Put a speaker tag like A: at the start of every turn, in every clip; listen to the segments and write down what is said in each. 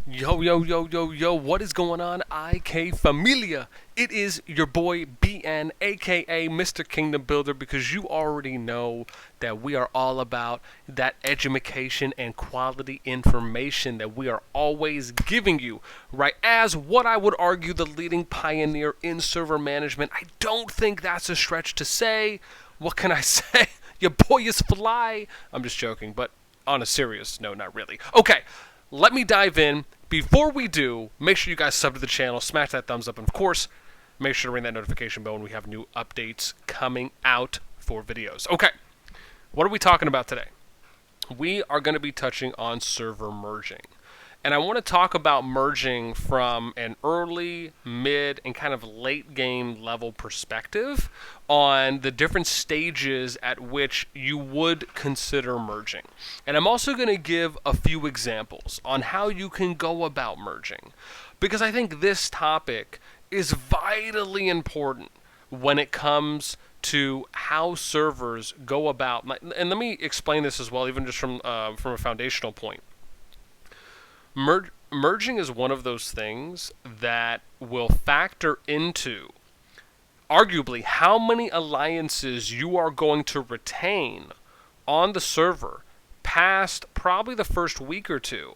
A: Yo, yo, yo, yo, yo, what is going on, IK Familia? It is your boy BN, aka Mr. Kingdom Builder, because you already know that we are all about that education and quality information that we are always giving you, right? As what I would argue the leading pioneer in server management. I don't think that's a stretch to say. What can I say? Your boy is fly. I'm just joking, but on a serious note, not really. Okay, let me dive in. Before we do, make sure you guys sub to the channel, smash that thumbs up, and of course, make sure to ring that notification bell when we have new updates coming out for videos. Okay, what are we talking about today? We are going to be touching on server merging. And I want to talk about merging from an early, mid, and kind of late game level perspective on the different stages at which you would consider merging. And I'm also going to give a few examples on how you can go about merging, because I think this topic is vitally important when it comes to how servers go about. And let me explain this as well, even just from a foundational point. Merging is one of those things that will factor into, arguably, how many alliances you are going to retain on the server past probably the first week or two.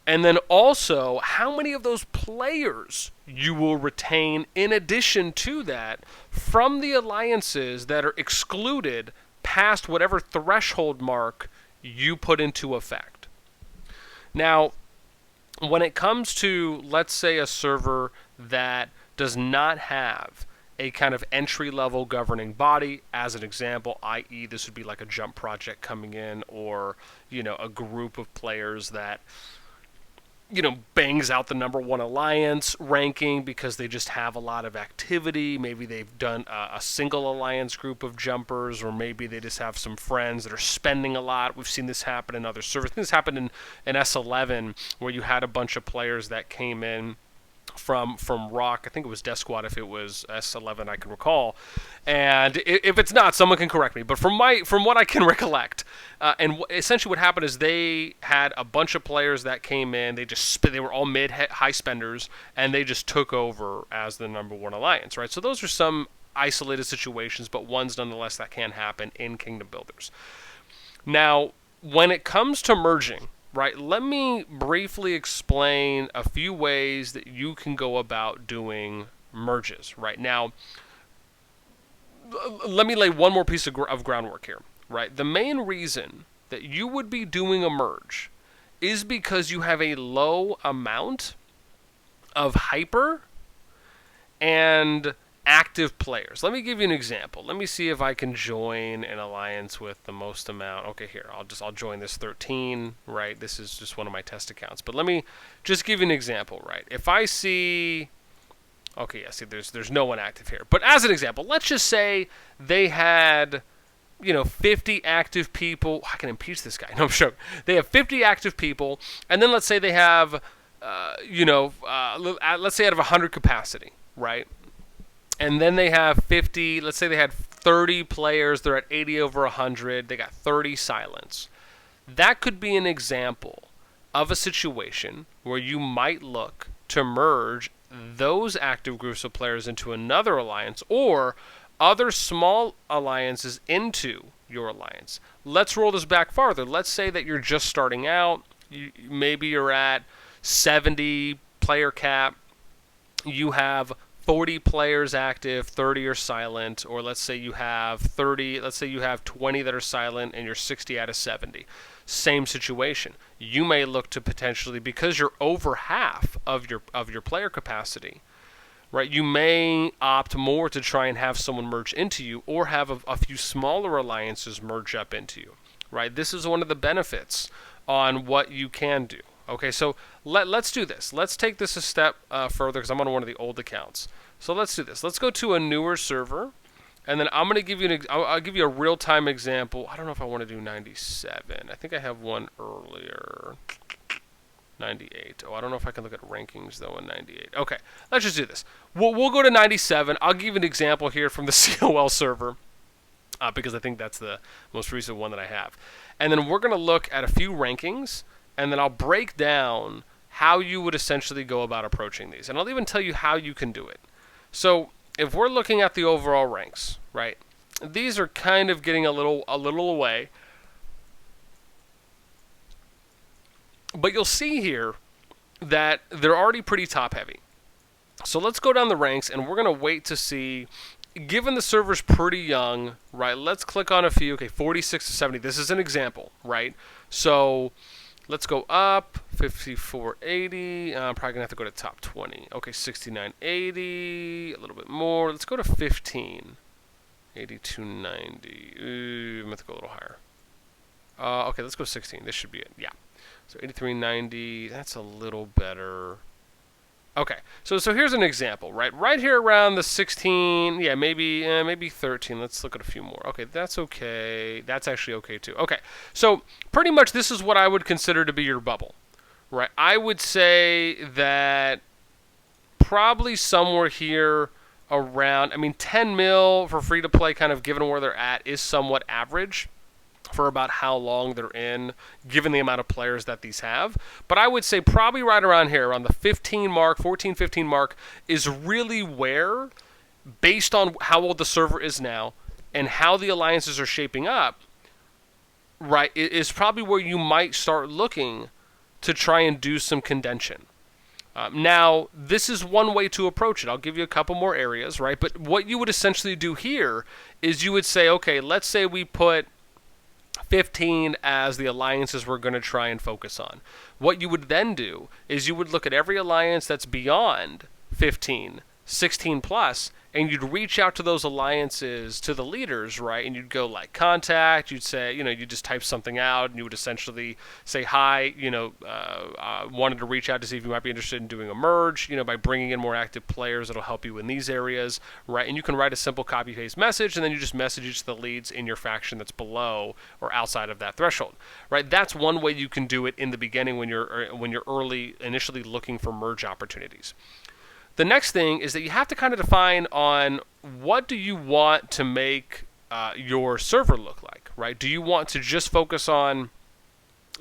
A: And then also, how many of those players you will retain in addition to that from the alliances that are excluded past whatever threshold mark you put into effect. Now, when it comes to, let's say, a server that does not have a kind of entry-level governing body, as an example, i.e. this would be like a jump project coming in, or, a group of players that, bangs out the number one alliance ranking because they just have a lot of activity. Maybe they've done a single alliance group of jumpers, or maybe they just have some friends that are spending a lot. We've seen this happen in other servers. I think this happened in S11, where you had a bunch of players that came in from Rock. I think it was Death Squad if it was S11, I can recall. And if it's not, someone can correct me. But from what I can recollect, essentially what happened is they had a bunch of players that came in. They were all high spenders, and they just took over as the number one alliance, right? So those are some isolated situations, but ones nonetheless that can happen in Kingdom Builders. Now, when it comes to merging, right, let me briefly explain a few ways that you can go about doing merges. Right now, let me lay one more piece of groundwork here. Right, the main reason that you would be doing a merge is because you have a low amount of hyper and active players. Let me give you an example. Let me see if I can join an alliance with the most amount. Okay, here, I'll join this 13, right? This is just one of my test accounts. But let me just give you an example, right? If I see, okay, yeah, see, there's no one active here. But as an example, let's just say they had, 50 active people. I can impeach this guy. No, I'm sure. They have 50 active people, and then let's say they have, let's say out of 100 capacity, right? And then they have 50, let's say they had 30 players, they're at 80 over 100, they got 30 silence. That could be an example of a situation where you might look to merge those active groups of players into another alliance, or other small alliances into your alliance. Let's roll this back farther. Let's say that you're just starting out, maybe you're at 70 player cap, you have 40 players active, 30 are silent, or let's say you have 30, let's say you have 20 that are silent and you're 60 out of 70. Same situation. You may look to potentially, because you're over half of your player capacity, right? You may opt more to try and have someone merge into you, or have a few smaller alliances merge up into you, right? This is one of the benefits on what you can do. Okay, so let's do this. Let's take this a step further, because I'm on one of the old accounts. So let's do this. Let's go to a newer server, and then I'm going to give you I'll give you a real-time example. I don't know if I want to do 97. I think I have one earlier. 98. Oh, I don't know if I can look at rankings, though, in 98. Okay, let's just do this. We'll go to 97. I'll give you an example here from the COL server, because I think that's the most recent one that I have. And then we're going to look at a few rankings, and then I'll break down how you would essentially go about approaching these. And I'll even tell you how you can do it. So if we're looking at the overall ranks, right, these are kind of getting a little away. But you'll see here that they're already pretty top heavy. So let's go down the ranks, and we're going to wait to see, given the server's pretty young, right, let's click on a few. Okay, 46 to 70. This is an example, right? So let's go up, 5480. I'm probably going to have to go to top 20. Okay, 6980, a little bit more. Let's go to 15. 8290. I'm going to have to go a little higher. Okay, let's go 16. This should be it. Yeah. So 8390, that's a little better. Okay, so here's an example, right? Right here around the 16, yeah, maybe 13. Let's look at a few more. Okay, that's okay. That's actually okay too. Okay, so pretty much this is what I would consider to be your bubble, right? I would say that probably somewhere here around, 10 mil for free to play, kind of given where they're at, is somewhat average for about how long they're in, given the amount of players that these have. But I would say probably right around here, around the 15 mark, 14, 15 mark, is really where, based on how old the server is now and how the alliances are shaping up, right, is probably where you might start looking to try and do some contention. Now, this is one way to approach it. I'll give you a couple more areas, right? But what you would essentially do here is you would say, okay, let's say we put 15 as the alliances we're going to try and focus on. What you would then do is you would look at every alliance that's beyond 15, 16 plus, and you'd reach out to those alliances, to the leaders, right? And you'd go like contact, you'd say, you just type something out, and you would essentially say, hi, wanted to reach out to see if you might be interested in doing a merge, by bringing in more active players that'll help you in these areas, right? And you can write a simple copy-paste message, and then you just message each of the leads in your faction that's below or outside of that threshold, right? That's one way you can do it in the beginning when you're initially looking for merge opportunities. The next thing is that you have to kind of define on what do you want to make your server look like, right? Do you want to just focus on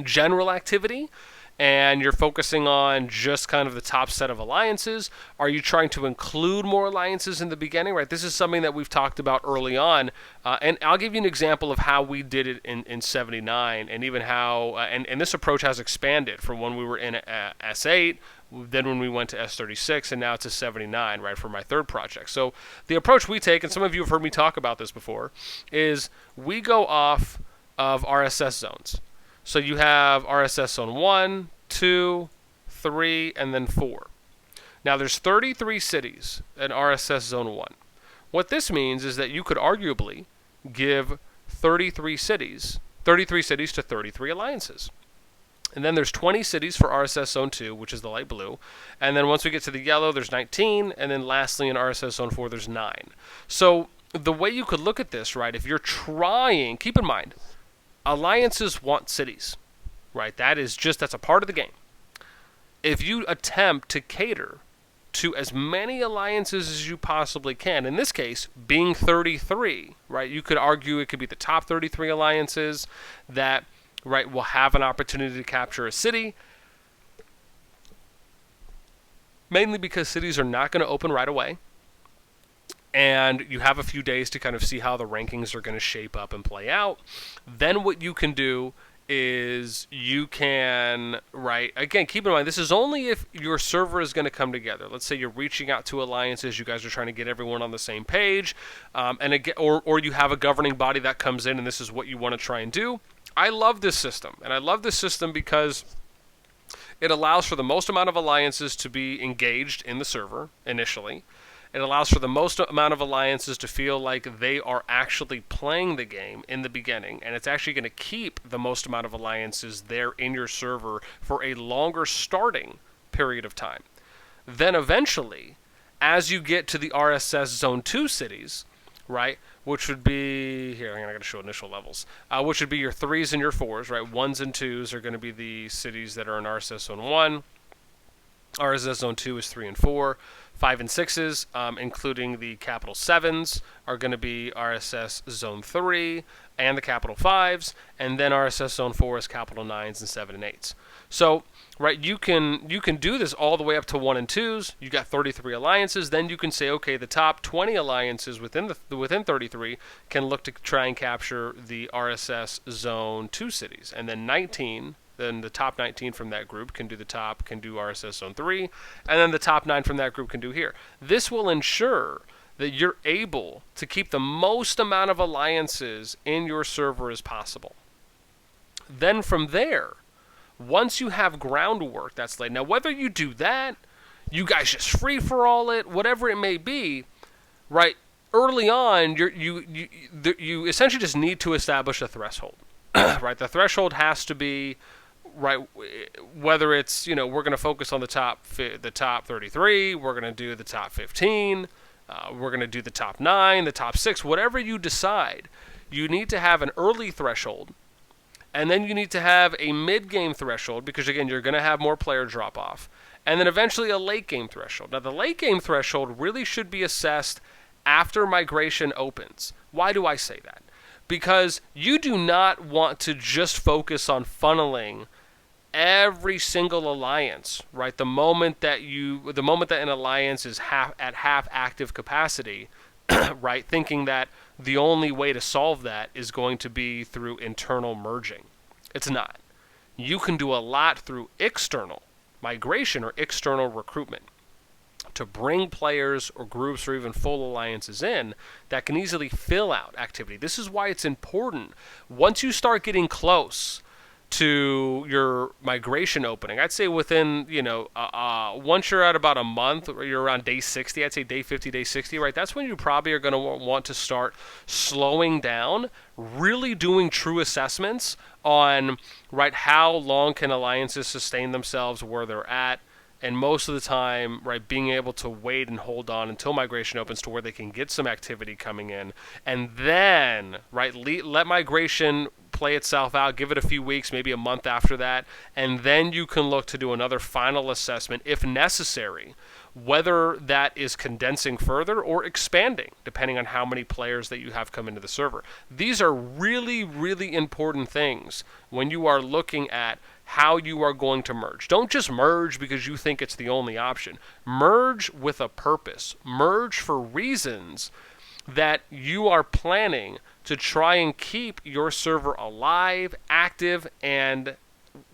A: general activity and you're focusing on just kind of the top set of alliances? Are you trying to include more alliances in the beginning, right? This is something that we've talked about early on, and I'll give you an example of how we did it in 79, and even how, and this approach has expanded from when we were in S8, then when we went to S36, and now it's a 79, right, for my third project. So the approach we take, and some of you have heard me talk about this before, is we go off of RSS zones. So you have RSS zone 1, 2, 3, and then 4. Now there's 33 cities in RSS zone 1. What this means is that you could arguably give 33 cities to 33 alliances. And then there's 20 cities for RSS Zone 2, which is the light blue. And then once we get to the yellow, there's 19. And then lastly, in RSS Zone 4, there's 9. So the way you could look at this, right, if you're trying, keep in mind, alliances want cities, right? That's a part of the game. If you attempt to cater to as many alliances as you possibly can, in this case, being 33, right, you could argue it could be the top 33 alliances that, right, will have an opportunity to capture a city, mainly because cities are not going to open right away, and you have a few days to kind of see how the rankings are going to shape up and play out. Then what you can do is you can, right, again, keep in mind, this is only if your server is going to come together. Let's say you're reaching out to alliances, you guys are trying to get everyone on the same page, and again, or you have a governing body that comes in and this is what you want to try and do. I love this system, and I love this system because it allows for the most amount of alliances to be engaged in the server initially. It allows for the most amount of alliances to feel like they are actually playing the game in the beginning, and it's actually going to keep the most amount of alliances there in your server for a longer starting period of time. Then eventually, as you get to the RSS Zone 2 cities, right, which would be, here, I'm going to show initial levels, which would be your 3s and your 4s, right? 1s and 2s are going to be the cities that are in RSS Zone 1. RSS Zone 2 is 3 and 4. 5 and 6s, including the capital 7s, are going to be RSS Zone 3 and the capital 5s, and then RSS Zone 4 is capital 9s and 7 and 8s. So, right, you can do this all the way up to 1 and 2s. You got 33 alliances. Then you can say, okay, the top 20 alliances within 33 can look to try and capture the RSS Zone 2 cities, and then 19. Then the top 19 from that group can do RSS Zone 3, and then the top 9 from that group can do here. This will ensure that you're able to keep the most amount of alliances in your server as possible. Then from there, once you have groundwork that's laid, now whether you do that, you guys just free for all it, whatever it may be, right? Early on, you essentially just need to establish a threshold, right? The threshold has to be right, whether it's, we're going to focus on the top 33, we're going to do the top 15, we're going to do the top 9, the top 6, whatever you decide. You need to have an early threshold, and then you need to have a mid-game threshold, because again, you're going to have more player drop-off, and then eventually a late-game threshold. Now, the late-game threshold really should be assessed after migration opens. Why do I say that? Because you do not want to just focus on funneling every single alliance, right? The moment that an alliance is at half active capacity, right? Thinking that the only way to solve that is going to be through internal merging. It's not. You can do a lot through external migration or external recruitment to bring players or groups or even full alliances in that can easily fill out activity. This is why it's important. Once you start getting close to your migration opening, I'd say within, once you're at about a month, or you're around day 60, I'd say day 50, day 60, right? That's when you probably are going to want to start slowing down, really doing true assessments on, right, how long can alliances sustain themselves where they're at. And most of the time, right, being able to wait and hold on until migration opens to where they can get some activity coming in. And then, right, let migration play itself out, give it a few weeks, maybe a month after that, and then you can look to do another final assessment if necessary, whether that is condensing further or expanding, depending on how many players that you have come into the server. These are really, really important things when you are looking at how you are going to merge. Don't just merge because you think it's the only option. Merge with a purpose. Merge for reasons that you are planning to try and keep your server alive, active, and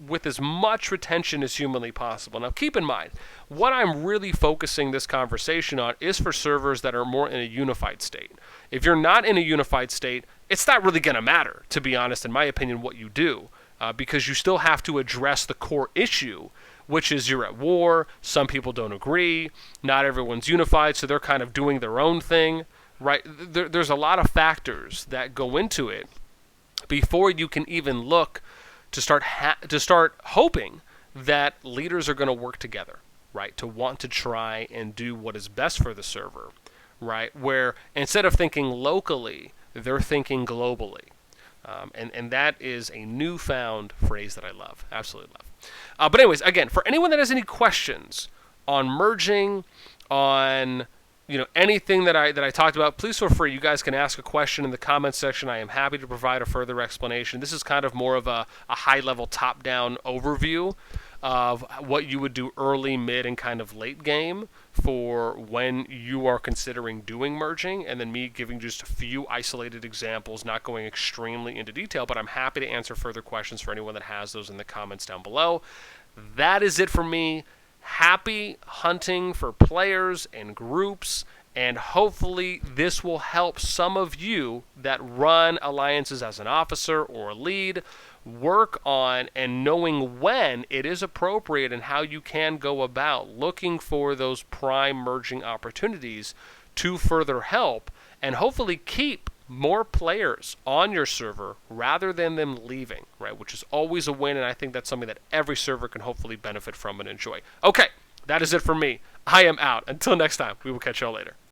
A: with as much retention as humanly possible. Now, keep in mind, what I'm really focusing this conversation on is for servers that are more in a unified state. If you're not in a unified state, it's not really going to matter, to be honest, in my opinion, what you do, because you still have to address the core issue, which is you're at war, some people don't agree, not everyone's unified, so they're kind of doing their own thing, right? There's a lot of factors that go into it before you can even look to start hoping that leaders are going to work together, right? To want to try and do what is best for the server, right? Where instead of thinking locally, they're thinking globally. And that is a newfound phrase that I love, absolutely love. But anyways, again, for anyone that has any questions on merging, on anything that I talked about, please feel free. You guys can ask a question in the comments section. I am happy to provide a further explanation. This is kind of more of a high-level top-down overview of what you would do early, mid, and kind of late game for when you are considering doing merging, and then me giving just a few isolated examples, not going extremely into detail, but I'm happy to answer further questions for anyone that has those in the comments down below. That is it for me. Happy hunting for players and groups, and hopefully this will help some of you that run alliances as an officer or a lead work on and knowing when it is appropriate and how you can go about looking for those prime merging opportunities to further help and hopefully keep more players on your server rather than them leaving, right? Which is always a win, and I think that's something that every server can hopefully benefit from and enjoy. Okay, that is it for me. I am out. Until next time, we will catch y'all later.